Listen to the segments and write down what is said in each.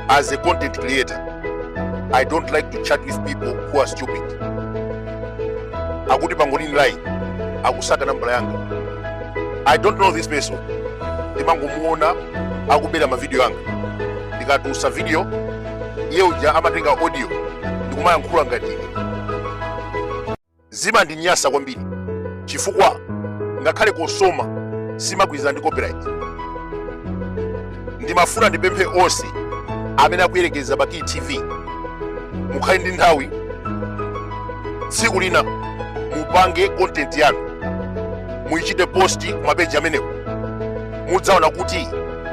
As a content creator, I don't like to chat with people who are stupid. Akuti Pangolin Lai, akusaka nambala yanga. I don't know this person. Ndimangomuona akubera mavideo yanga. Ndikatusa video, yeuja amatenga audio, ndikumaya nkhula ngati. Zima ndinyasa kwambiri. Chifukwa ngakhale kusoma simagwirizana ndi copyright. Ndimafuna ndipemphe onse amene akuyerekeza pa TV mukhale ndi nthawi tsiku lina mupange content yanu muyichite post ku mapeji amenewo mudzaona kuti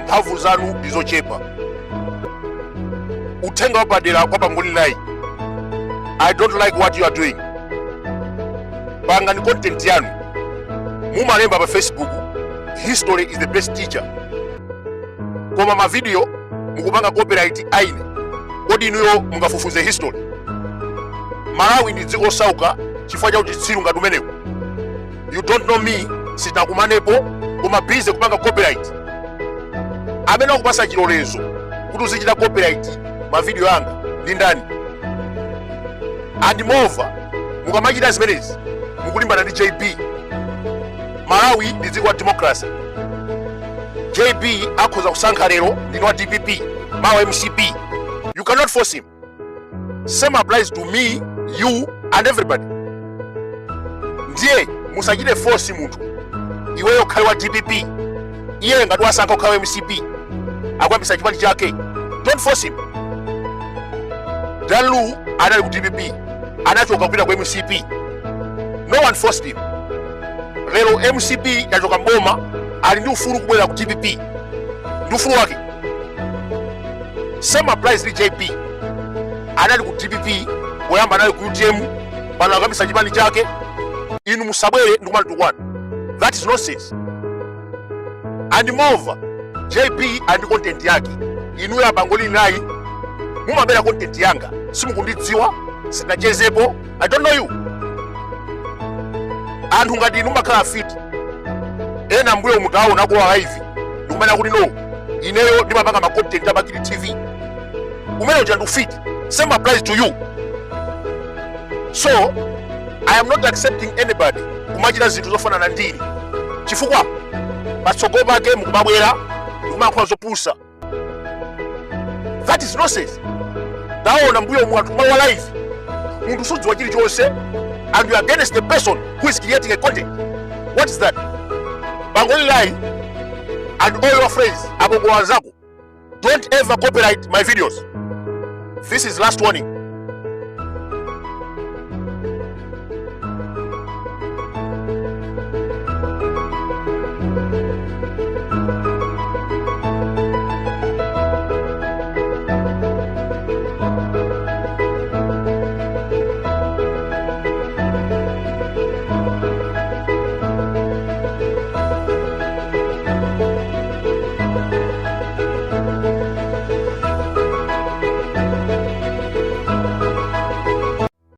mphamvu zanu ndizochepa. Uthenga wapadera kwa Pangolin Lai, I don't like what you are doing. Pangani content yanu mumalemba pa Facebook, history is the best teacher. Koma ma video mukupanga copyright aine, kodi inuyo mungafufuze history? Malawi ndi dziko osauka chifukwa cha uchitsiru ngati umenewu. You don't know me, sitakumanepo koma busy kupanga copyright. Amene akupasa chilolezo kuti uzichita copyright ma video yanga ndi ndani? And moreover, mukamachita zimenezi mukulimbana ndi JB. Malawi ndi dziko la democracy. JB akhoza kusankha lero ndino wa DPP, mawa MCP. You cannot force him. Same applies to me, you and everybody. Ndiye musachite force munthu iweyo khale wa DPP, iye ngati wasankha kukhala MCP akwambisa chipani chake. Don't force him. Dalu anali ku DPP anachoka kupita ku MCP. No one forced him. Lero MCP yachoka mboma ali ndi ufulu kubwera ku DPP. Ndi ufulu wake. Same applies to JP. Anali ku DPP, poyamba anali ku UTM, pano akambisa chipani chake. Inu musabwere ndikumana tukwana. That is nonsense. And moreover, JP and content yake. Inu ya Pangolin Lai mumabera content yanga. Simukundidziwa, sinachezepo. I don't know you. Anthu ngati inu makhala fit. Ena mbuyo mutaona kwa live. Ndikumana kuti no. Ineyo ndimapanga ma content abakili TV. Umene uja ndu fit. Same applies to you. So, I am not accepting anybody kumachita zinthu zofanana ndini. Chifukwa patsogolo pake mukubabwera ndikumankhola zopusa. That is nonsense. Taona mbuyo mu anthu mawa live. Munthu sudziwa chilichonse and you are against the person who is creating a content. What is that? Pangolin Lai and all your friends, abongo wazako, don't ever copyright my videos. This is last warning.